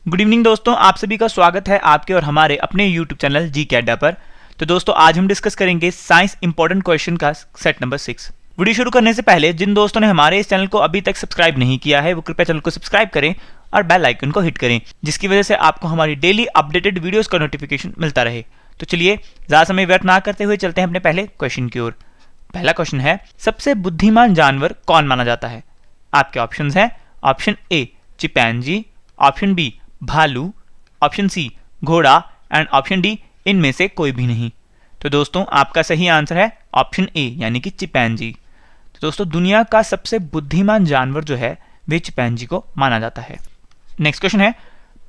Good evening दोस्तों, आप सभी का स्वागत है आपके और हमारे अपने YouTube चैनल जी कैडा पर। तो दोस्तों आज हम डिस्कस करेंगे साइंस इंपॉर्टेंट क्वेश्चन का सेट नंबर 6। वीडियो शुरू करने से पहले जिन दोस्तों ने हमारे इस चैनल को अभी तक सब्सक्राइब नहीं किया है वो कृपया चैनल को सब्सक्राइब करें और बेल आइकन को हिट करें, जिसकी वजह से आपको हमारी डेली अपडेटेड वीडियोस का नोटिफिकेशन मिलता रहे। तो चलिए ज़्यादा समय व्यर्थ ना करते हुए चलते हैं अपने पहले क्वेश्चन की ओर। पहला क्वेश्चन है, सबसे बुद्धिमान जानवर कौन माना जाता है? आपके ऑप्शंस हैं option A chimpanzee, option B भालू, ऑप्शन सी घोड़ा एंड ऑप्शन डी इनमें से कोई भी नहीं। तो दोस्तों आपका सही आंसर है ऑप्शन ए यानी कि चिंपैंजी। तो दोस्तों दुनिया का सबसे बुद्धिमान जानवर जो है वे चिंपैंजी को माना जाता है। नेक्स्ट क्वेश्चन है,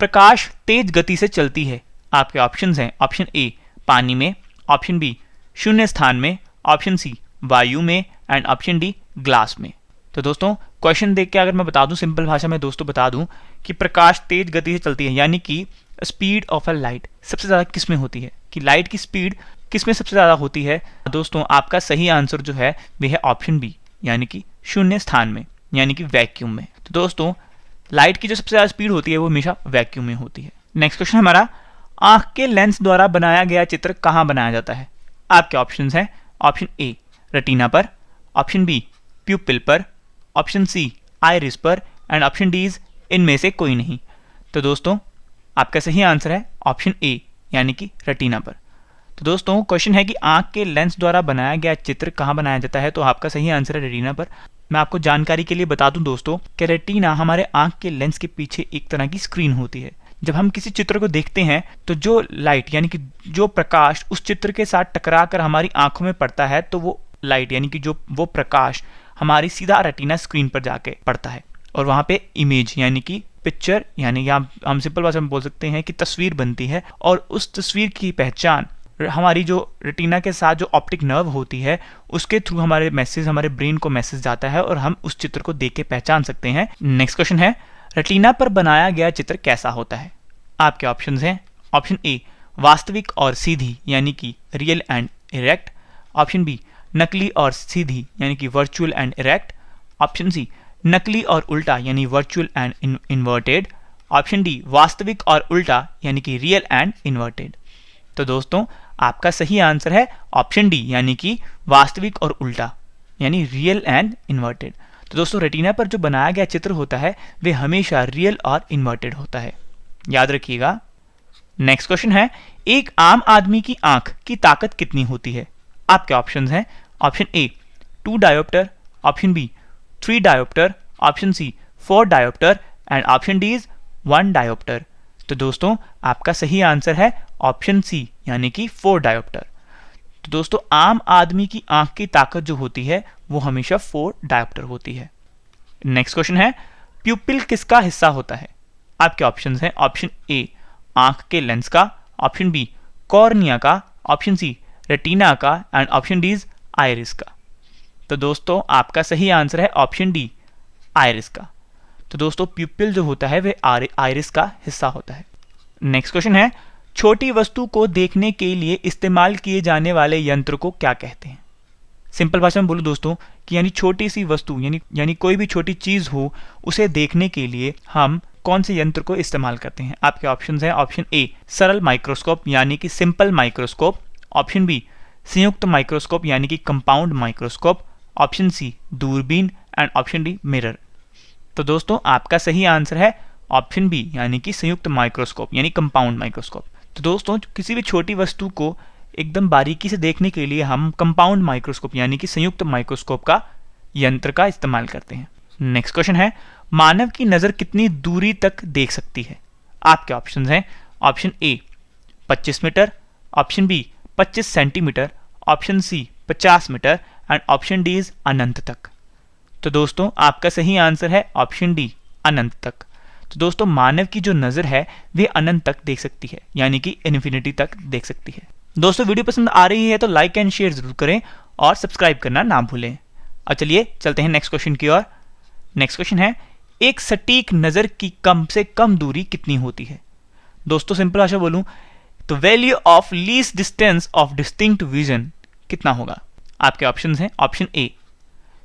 प्रकाश तेज गति से चलती है। आपके ऑप्शंस हैं ऑप्शन ए पानी में, ऑप्शन बी शून्य स्थान में, ऑप्शन सी वायु में एंड ऑप्शन डी ग्लास में। तो दोस्तों क्वेश्चन देख के अगर मैं बता दूं, सिंपल भाषा में दोस्तों बता दूं कि प्रकाश तेज गति से चलती है यानी कि स्पीड ऑफ अ लाइट सबसे ज़्यादा किस में होती है, कि लाइट की स्पीड किस में सबसे ज़्यादा होती है। दोस्तों आपका सही आंसर जो है वह है ऑप्शन बी यानी कि शून्य स्थान में यानी कि वैक्यूम में। तो दोस्तों लाइट की जो सबसे ज़्यादा स्पीड होती है वो हमेशा वैक्यूम में होती है। नेक्स्ट क्वेश्चन हमारा, आँख के लेंस द्वारा बनाया गया चित्र कहाँ बनाया जाता है? आपके ऑप्शंस हैं ऑप्शन ए रेटिना पर, ऑप्शन बी प्यूपिल पर, ऑप्शन सी आइरिस पर एंड ऑप्शन डी इनमें से कोई नहीं। तो दोस्तों आपका सही आंसर है ऑप्शन ए यानी कि रेटिना पर। तो दोस्तों क्वेश्चन है कि आंख के लेंस द्वारा बनाया गया चित्र कहाँ बनाया जाता है, तो आपका सही आंसर है रेटिना पर। मैं आपको जानकारी के लिए बता दूं दोस्तों कि रेटिना हमारे आंख के लेंस के पीछे एक तरह की स्क्रीन होती है। जब हम किसी चित्र को देखते हैं तो जो लाइट यानी कि जो प्रकाश उस चित्र के साथ टकरा कर हमारी आंखों में पड़ता है तो वो लाइट यानी कि जो वो प्रकाश हमारी सीधा रेटिना स्क्रीन पर जाके पड़ता है और वहाँ पे इमेज यानी कि पिक्चर यानी कि हम सिंपल भाषा में बोल सकते हैं कि तस्वीर बनती है और उस तस्वीर की पहचान हमारी जो रेटिना के साथ जो ऑप्टिक नर्व होती है उसके थ्रू हमारे ब्रेन को मैसेज जाता है और हम उस चित्र को देख के पहचान सकते हैं। नेक्स्ट क्वेश्चन है, रेटिना पर बनाया गया चित्र कैसा होता है? आपके ऑप्शंस हैं ऑप्शन ए वास्तविक और सीधी यानी कि real and erect, option B नकली और सीधी यानी कि virtual and erect, option C नकली और उल्टा यानी virtual and inverted, option D वास्तविक और उल्टा यानी कि रियल एंड इन्वर्टेड। तो दोस्तों आपका सही आंसर है ऑप्शन डी यानी कि वास्तविक और उल्टा यानी रियल एंड इन्वर्टेड। तो दोस्तों रेटिना पर जो बनाया गया चित्र होता है वे हमेशा रियल और इन्वर्टेड होता है, याद रखिएगा। नेक्स्ट क्वेश्चन है, एक आम आदमी की आंख की ताकत कितनी होती है? आपके ऑप्शंस हैं option A 2 dioptre, option B 3 dioptre, option C 4 dioptre and option D 1 dioptre. तो दोस्तों आपका सही आंसर है ऑप्शन सी यानी कि 4 डायोप्टर। तो दोस्तों आम आदमी की आंख की ताकत जो होती है वो हमेशा 4 डायोप्टर होती है। नेक्स्ट क्वेश्चन है, प्यूपिल किसका हिस्सा होता है? आपके ऑप्शंस हैं ऑप्शन ए आंख के लेंस का, ऑप्शन बी कॉर्निया का, ऑप्शन सी रेटिना का एंड ऑप्शन डी आइरिस का। तो दोस्तों आपका सही आंसर है ऑप्शन डी आइरिस का। तो दोस्तों प्यूपिल जो होता है वह आइरिस का हिस्सा होता है। नेक्स्ट क्वेश्चन है, छोटी वस्तु को देखने के लिए इस्तेमाल किए जाने वाले यंत्र को क्या कहते हैं? सिंपल भाषा में बोलूं दोस्तों कि यानी छोटी सी वस्तु यानी कोई भी छोटी चीज हो उसे देखने के लिए हम कौन से यंत्र को इस्तेमाल करते हैं? आपके ऑप्शंस हैं ऑप्शन ए सरल माइक्रोस्कोप यानी कि सिंपल माइक्रोस्कोप, ऑप्शन बी संयुक्त माइक्रोस्कोप यानी कि कंपाउंड माइक्रोस्कोप, ऑप्शन सी दूरबीन एंड ऑप्शन डी मिरर। तो दोस्तों आपका सही आंसर है ऑप्शन बी यानी कि संयुक्त माइक्रोस्कोप यानी कंपाउंड माइक्रोस्कोप। तो दोस्तों किसी भी छोटी वस्तु को एकदम बारीकी से देखने के लिए हम कंपाउंड माइक्रोस्कोप यानी कि संयुक्त माइक्रोस्कोप का यंत्र का इस्तेमाल करते हैं। नेक्स्ट क्वेश्चन है, मानव की नज़र कितनी दूरी तक देख सकती है? आपके ऑप्शंस हैं option A 25 metre, option B 25 centimetre, option C 50 metre and option D अनंत तक। तो दोस्तों आपका सही आंसर है ऑप्शन डी अनंत तक। तो दोस्तों मानव की जो नज़र है वे अनंत तक देख सकती है यानी कि इन्फिनिटी तक देख सकती है। दोस्तों वीडियो पसंद आ रही है तो लाइक एंड शेयर जरूर करें और सब्सक्राइब करना ना भूलें। और चलिए चलते हैं नेक्स्ट क्वेश्चन की ओर। नेक्स्ट क्वेश्चन है, एक सटीक नज़र की कम से कम दूरी कितनी होती है? दोस्तों सिंपल भाषा बोलूं तो value of least distance of distinct vision कितना होगा? आपके ऑप्शंस हैं option A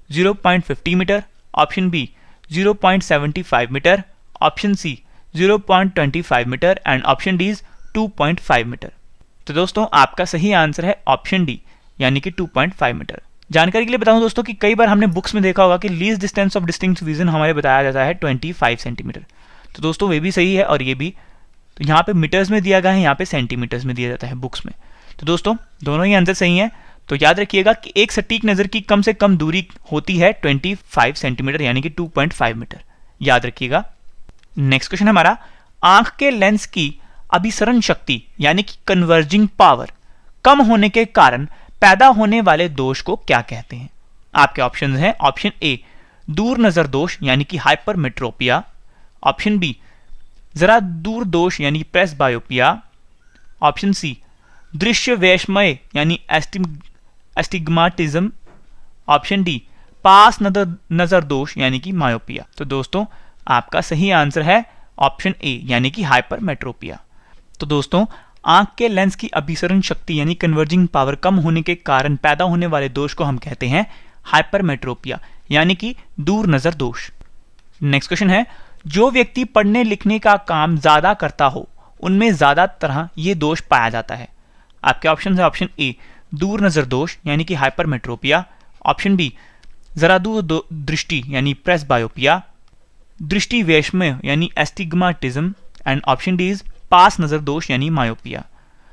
0.50 metre, option B 0.75 metre, option C 0.25 metre and option D is 2.5 metre. तो दोस्तों आपका सही आंसर है ऑप्शन डी यानी कि 2.5 मीटर। जानकारी के लिए बताऊं दोस्तों कि कई बार हमने बुक्स में देखा होगा कि least distance of distinct vision हमारे बताया जाता है 25 सेंटीमीटर। तो दोस्तों वे भी सही है और ये भी। तो यहाँ पे मीटर्स में दिया गया है, यहाँ पे सेंटीमीटर्स में दिया जाता है बुक्स में। तो दोस्तों दोनों ही आंसर सही है। तो याद रखिएगा कि एक सटीक नज़र की कम से कम दूरी होती है 25 सेंटीमीटर यानी कि 2.5 मीटर। याद रखिएगा। नेक्स्ट क्वेश्चन हमारा, आंख के लेंस की अभिसरण शक्ति यानी कि कन्वर्जिंग पावर कम होने के कारण पैदा होने वाले दोष को क्या कहते हैं? आपके ऑप्शंस हैं ऑप्शन ए दूर नजर दोष यानी कि हाइपरमेट्रोपिया, ऑप्शन बी जरा दूर दोष यानी प्रेसबायोपिया, ऑप्शन सी दृश्य वैषम्य यानी एस्टिग्माटिज्म, ऑप्शन डी पास नजर दोष यानी कि मायोपिया। तो दोस्तों आपका सही आंसर है ऑप्शन ए यानी कि हाइपरमेट्रोपिया। तो दोस्तों आंख के लेंस की अभिसरण शक्ति यानी कन्वर्जिंग पावर कम होने के कारण पैदा होने वाले दोष को हम कहते हैं हाइपरमेट्रोपिया यानी कि दूर नजर दोष। नेक्स्ट क्वेश्चन है, जो व्यक्ति पढ़ने लिखने का काम ज्यादा करता हो उनमें ज्यादा तरह ये दोष पाया जाता है। आपके ऑप्शन है ऑप्शन ए दूर नजर दोष यानी कि हाइपरमेट्रोपिया, ऑप्शन बी जरा दूर दृष्टि यानी प्रेसबायोपिया, दृष्टि वैषम्य यानी astigmatism and option D is पास नजर दोष यानी मायोपिया।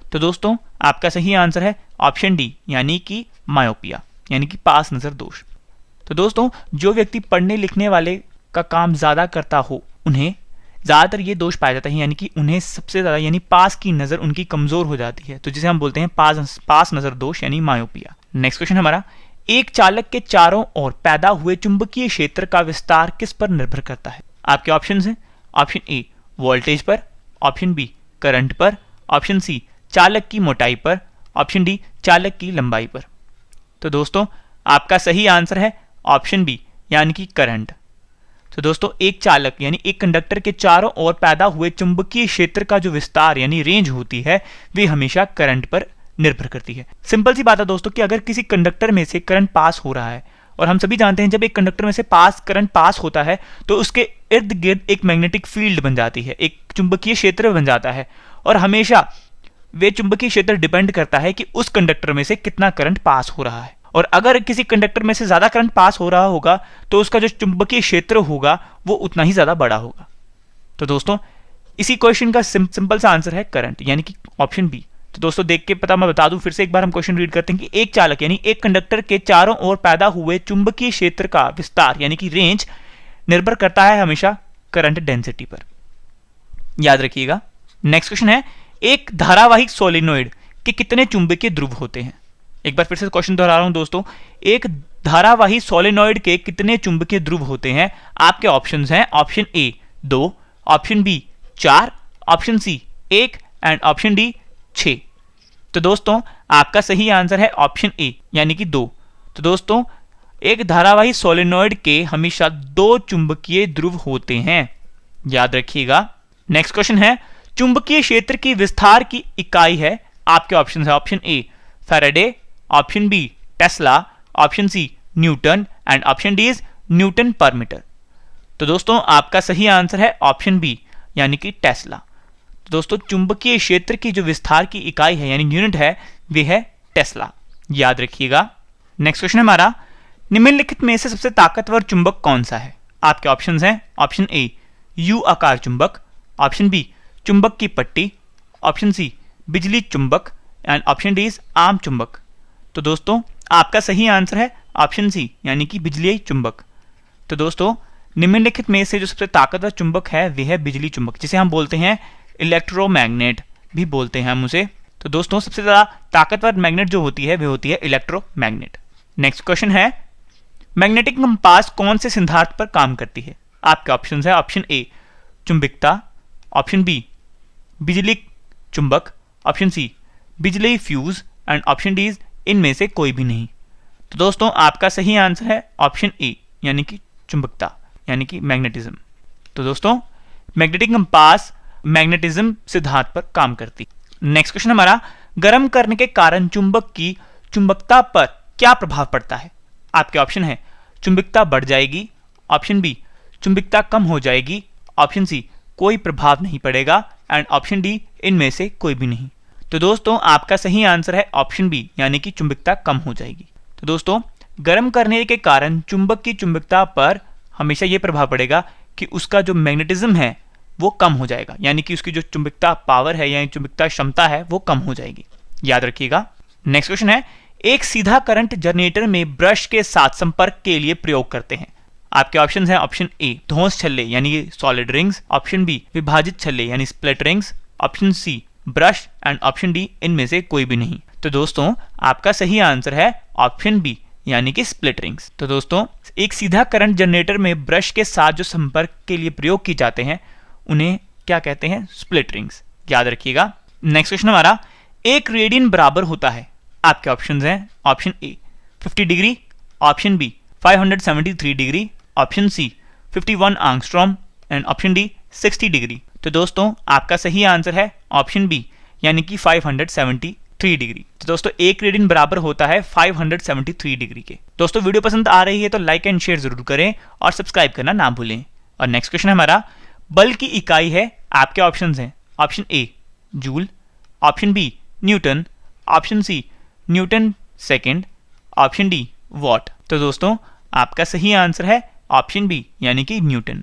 तो दोस्तों आपका सही आंसर है ऑप्शन डी यानी कि मायोपिया यानी कि पास नजर दोष। तो दोस्तों जो व्यक्ति पढ़ने लिखने वाले का काम ज्यादा करता हो उन्हें ज्यादातर ये दोष पाया जाता है यानी कि उन्हें सबसे ज्यादा यानी पास की नजर उनकी कमजोर हो जाती है, तो जिसे हम बोलते हैं पास नजर दोष यानी मायोपिया। नेक्स्ट क्वेश्चन हमारा, एक चालक के चारों ओर पैदा हुए चुंबकीय क्षेत्र का विस्तार किस पर निर्भर करता है? आपके ऑप्शन हैं ऑप्शन ए वोल्टेज पर, ऑप्शन बी करंट पर, ऑप्शन सी चालक की मोटाई पर, ऑप्शन डी चालक की लंबाई पर। तो दोस्तों आपका सही आंसर है ऑप्शन बी यानी कि करंट। तो दोस्तों एक चालक यानी एक कंडक्टर के चारों ओर पैदा हुए चुंबकीय क्षेत्र का जो विस्तार यानी रेंज होती है वे हमेशा करंट पर निर्भर करती है। सिंपल सी बात है दोस्तों कि अगर किसी कंडक्टर में से करंट पास हो रहा है, और हम सभी जानते हैं जब एक कंडक्टर में से करंट पास होता है तो उसके इर्द गिर्द एक मैग्नेटिक फील्ड बन जाती है, एक चुंबकीय क्षेत्र बन जाता है, और हमेशा वे चुंबकीय क्षेत्र डिपेंड करता है कि उस कंडक्टर में से कितना करंट पास हो रहा है। और अगर किसी कंडक्टर में से ज्यादा करंट पास हो रहा होगा तो उसका जो चुंबकीय क्षेत्र होगा वो उतना ही ज्यादा बड़ा होगा। तो दोस्तों इसी क्वेश्चन का सिंपल सा आंसर है करंट यानी कि ऑप्शन बी। तो दोस्तों देख के पता मैं बता दूं, फिर से एक बार हम क्वेश्चन रीड करते हैं कि एक चालक यानी एक कंडक्टर के चारों ओर पैदा हुए चुंबकीय क्षेत्र का विस्तार यानी कि रेंज निर्भर करता है हमेशा करंट डेंसिटी पर। याद रखिएगा। नेक्स्ट क्वेश्चन है, एक धारावाहिक सोलेनोइड के कितने चुंबकीय ध्रुव होते हैं? एक बार फिर से क्वेश्चन दोहरा रहा हूं दोस्तों, एक धारावाही सोलेनोइड के कितने चुंबकीय ध्रुव होते हैं? आपके ऑप्शंस हैं option A 2, option B 4, option C 1 and option D 6। तो दोस्तों आपका सही आंसर है ऑप्शन ए यानी कि 2। तो दोस्तों एक धारावाही सोलेनोइड के हमेशा 2 चुंबकीय ध्रुव होते हैं, याद रखिएगा। नेक्स्ट क्वेश्चन है, चुंबकीय क्षेत्र की विस्तार की इकाई है। आपके ऑप्शन है option A Faraday, option B tesla, option C newton and option D is newton per metre. तो दोस्तों आपका सही आंसर है ऑप्शन बी यानी कि टेस्ला। तो दोस्तों चुंबकीय क्षेत्र की जो विस्तार की इकाई है यानी यूनिट है वे है टेस्ला, याद रखिएगा। नेक्स्ट क्वेश्चन हमारा, निम्नलिखित में से सबसे ताकतवर चुंबक कौन सा है? आपके ऑप्शंस हैं ऑप्शन ए यू आकार चुंबक, ऑप्शन बी चुंबक की पट्टी, ऑप्शन सी बिजली चुंबक एंड ऑप्शन डी इज आम चुंबक। तो दोस्तों आपका सही आंसर है ऑप्शन सी यानी कि बिजली चुंबक। तो दोस्तों निम्नलिखित में से जो सबसे ताकतवर चुंबक है वह है बिजली चुंबक, जिसे हम बोलते हैं इलेक्ट्रोमैग्नेट भी बोलते हैं हम उसे। तो दोस्तों सबसे ज्यादा ताकतवर मैग्नेट जो होती है वह होती है इलेक्ट्रोमैग्नेट। नेक्स्ट क्वेश्चन है, मैग्नेटिक कंपास कौन से सिद्धांत पर काम करती है? आपके ऑप्शन है ऑप्शन ए चुंबकता, ऑप्शन बी बिजली चुंबक, ऑप्शन सी बिजली फ्यूज एंड ऑप्शन डी इनमें से कोई भी नहीं। तो दोस्तों आपका सही आंसर है ऑप्शन ए यानी कि चुंबकता यानी कि मैग्नेटिज्म। तो दोस्तों मैग्नेटिक कंपास मैग्नेटिज्म सिद्धांत पर काम करती। नेक्स्ट क्वेश्चन हमारा, गर्म करने के कारण चुंबक की चुंबकता पर क्या प्रभाव पड़ता है? आपके ऑप्शन है चुंबकता बढ़ जाएगी, ऑप्शन बी चुंबकता कम हो जाएगी, ऑप्शन सी कोई प्रभाव नहीं पड़ेगा एंड ऑप्शन डी इनमें से कोई भी नहीं। तो दोस्तों आपका सही आंसर है ऑप्शन बी, यानी कि चुंबकता कम हो जाएगी। तो दोस्तों गर्म करने के कारण चुंबक की चुंबकता पर हमेशा ये प्रभाव पड़ेगा कि उसका जो मैग्नेटिज्म है वो कम हो जाएगा, यानी कि उसकी जो चुंबकता पावर है यानी चुंबकता क्षमता है वो कम हो जाएगी। याद रखिएगा। नेक्स्ट क्वेश्चन है, एक सीधा करंट जनरेटर में ब्रश के साथ संपर्क के लिए प्रयोग करते हैं। आपके ऑप्शन है ऑप्शन ए धौंस छल्ले यानी सॉलिड रिंग्स, ऑप्शन बी विभाजित छल्ले यानी split rings, option C brush and option D इनमें से कोई भी नहीं। तो दोस्तों आपका सही आंसर है ऑप्शन बी, यानी कि स्प्लिट रिंग्स। तो दोस्तों एक सीधा करंट जनरेटर में ब्रश के साथ जो संपर्क के लिए प्रयोग की जाते हैं उन्हें क्या कहते हैं? Split rings. याद रखिएगा। नेक्स्ट क्वेश्चन हमारा, एक रेडियन बराबर होता है। आपके ऑप्शंस हैं option A 50 degree, option B 573 degree, option C 51 angstrom and option D 60 degree. तो दोस्तों आपका सही आंसर है ऑप्शन बी, यानी कि 573 डिग्री। तो दोस्तों एक रेडियन बराबर होता है 573 डिग्री के। दोस्तों वीडियो पसंद आ रही है तो लाइक एंड शेयर जरूर करें और सब्सक्राइब करना ना भूलें। और नेक्स्ट क्वेश्चन हमारा, बल की इकाई है। आपके ऑप्शंस हैं option A joule, option B newton, option C newton second, option D watt. तो दोस्तों आपका सही आंसर है ऑप्शन बी, यानी कि न्यूटन।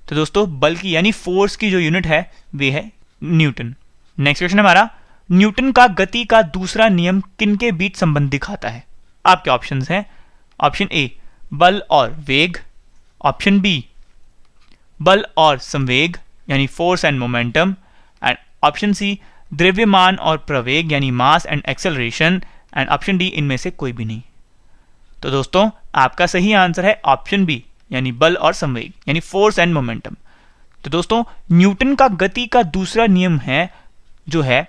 तो दोस्तों बल की यानी फोर्स की जो यूनिट है वे है न्यूटन। नेक्स्ट क्वेश्चन हमारा, न्यूटन का गति का दूसरा नियम किनके बीच संबंध दिखाता है? आपके ऑप्शंस हैं ऑप्शन ए बल और वेग, ऑप्शन बी बल और संवेग यानी force and momentum, and option C द्रव्यमान और प्रवेग यानी mass and acceleration, and option D इनमें से कोई भी नहीं। तो दोस्तों आपका सही आंसर है ऑप्शन बी, यानी बल और संवेग यानी फोर्स एंड मोमेंटम। तो दोस्तों न्यूटन का गति का दूसरा नियम है जो है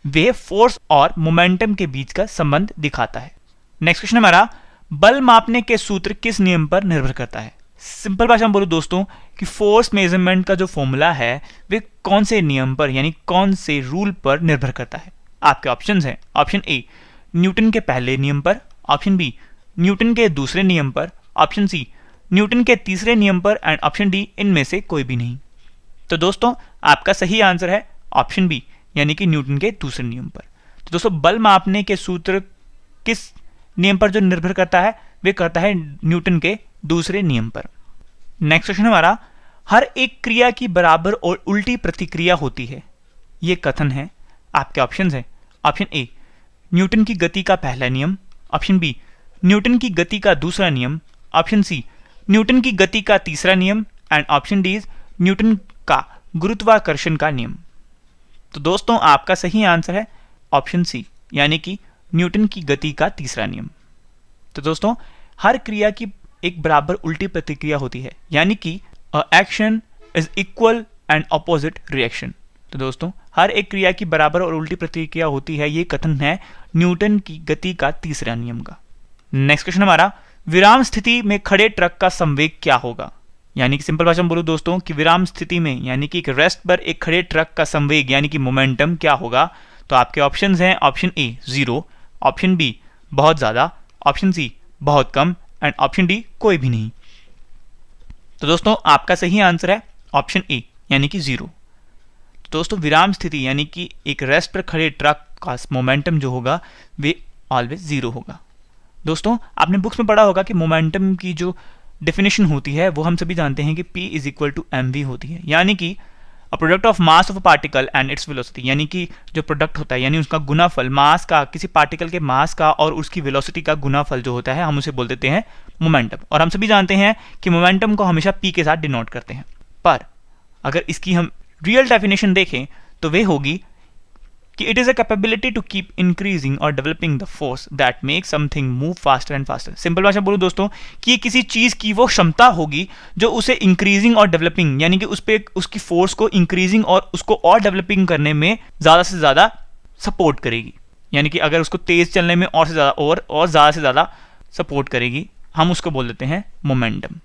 वे फोर्स और मोमेंटम के बीच का संबंध दिखाता है। नेक्स्ट क्वेश्चन हमारा, बल मापने के सूत्र किस नियम पर निर्भर करता है? सिंपल भाषा में बोलूं दोस्तों कि फोर्स मेजरमेंट का जो फॉर्मूला है वे कौन से नियम पर यानी कौन से रूल पर निर्भर करता है? आपके ऑप्शंस हैं ऑप्शन ए न्यूटन के पहले नियम पर, ऑप्शन बी न्यूटन के दूसरे नियम पर, ऑप्शन सी न्यूटन के तीसरे नियम पर, एंड ऑप्शन डी इनमें से कोई भी नहीं। तो दोस्तों आपका सही आंसर है ऑप्शन बी, यानी कि न्यूटन के दूसरे नियम पर। तो दोस्तों बल मापने के सूत्र किस नियम पर जो निर्भर करता है वे करता है न्यूटन के दूसरे नियम पर। नेक्स्ट क्वेश्चन हमारा, हर एक क्रिया की बराबर और उल्टी प्रतिक्रिया होती है, ये कथन है। आपके ऑप्शंस हैं ऑप्शन ए न्यूटन की गति का पहला नियम, ऑप्शन बी न्यूटन की गति का दूसरा नियम, ऑप्शन सी न्यूटन की गति का तीसरा नियम, एंड ऑप्शन डी न्यूटन का गुरुत्वाकर्षण का नियम। तो दोस्तों आपका सही आंसर है ऑप्शन सी, यानी कि न्यूटन की गति का तीसरा नियम। तो दोस्तों हर क्रिया की एक बराबर उल्टी प्रतिक्रिया होती है, यानी कि action is equal and opposite reaction. तो दोस्तों हर एक क्रिया की बराबर और उल्टी प्रतिक्रिया होती है, ये कथन है न्यूटन की गति का तीसरा नियम का। नेक्स्ट क्वेश्चन हमारा, विराम स्थिति में खड़े ट्रक का संवेग क्या होगा? यानी कि सिंपल भाषा में बोलूं दोस्तों कि विराम स्थिति में यानी कि एक रेस्ट पर एक खड़े ट्रक का संवेग यानी कि मोमेंटम क्या होगा? तो आपके ऑप्शंस हैं ऑप्शन ए 0, ऑप्शन बी बहुत ज्यादा, ऑप्शन सी बहुत कम, एंड ऑप्शन डी कोई भी नहीं। तो दोस्तों आपका सही आंसर है ऑप्शन ए, यानी कि 0। तो दोस्तों विराम स्थिति यानी कि एक रेस्ट पर खड़े ट्रक का मोमेंटम जो होगा वे ऑलवेज 0 होगा। दोस्तों आपने बुक्स में पढ़ा होगा कि मोमेंटम की जो डेफिनेशन होती है वो हम सभी जानते हैं कि P is equal to mv होती है, यानी कि a product of mass of a particle and its velocity, यानी कि जो प्रोडक्ट होता है यानी उसका गुनाफल मास का, किसी पार्टिकल के मास का और उसकी वेलोसिटी का गुनाफल जो होता है हम उसे बोल देते हैं मोमेंटम। और हम सभी जानते हैं कि मोमेंटम को हमेशा P के साथ डिनोट करते हैं। पर अगर इसकी हम रियल डेफिनेशन देखें तो वे होगी कि it is a capability to keep increasing और developing the force that make something move faster and faster. Simple भाषा बोलूं दोस्तों कि किसी चीज की वो क्षमता होगी जो उसे इंक्रीजिंग और डेवलपिंग यानी कि उस पे उसकी फोर्स को इंक्रीजिंग और उसको और डेवलपिंग करने में ज्यादा से ज्यादा सपोर्ट करेगी, यानी कि अगर उसको तेज चलने में और से ज्यादा और ज्यादा से ज्यादा सपोर्ट करेगी, हम उसको बोल देते हैं मोमेंटम।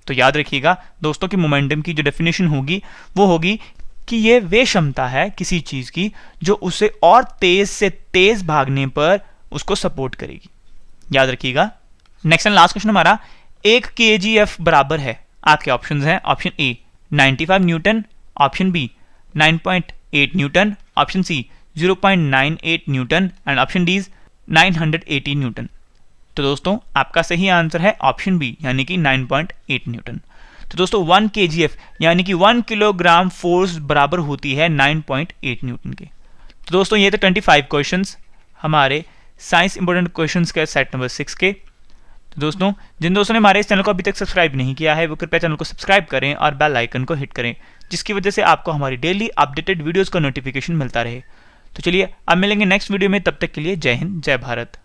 तो याद रखिएगा दोस्तों कि मोमेंटम की जो डेफिनेशन होगी वो होगी कि ये वे क्षमता है किसी चीज की जो उसे और तेज से तेज भागने पर उसको सपोर्ट करेगी। याद रखिएगा। नेक्स्ट एंड लास्ट क्वेश्चन हमारा, 1 kgf बराबर है। आपके ऑप्शंस हैं option A 95 newton, option B 9.8 newton, option C 0.98 newton and option D 980 newton. तो दोस्तों आपका सही आंसर है ऑप्शन बी यानी कि 9.8 न्यूटन। तो दोस्तों 1 kgf यानी कि 1 किलोग्राम फोर्स बराबर होती है 9.8 न्यूटन के। तो दोस्तों ये थे 25 क्वेश्चंस हमारे साइंस इंपॉर्टेंट क्वेश्चंस के सेट नंबर 6 के। तो दोस्तों जिन दोस्तों ने हमारे इस चैनल को अभी तक सब्सक्राइब नहीं किया है वो कृपया चैनल को सब्सक्राइब करें और बेल आइकन को हिट करें, जिसकी वजह से आपको हमारी डेली अपडेटेड वीडियोस का नोटिफिकेशन मिलता रहे। तो चलिए अब मिलेंगे नेक्स्ट वीडियो में, तब तक के लिए जय हिंद जय भारत।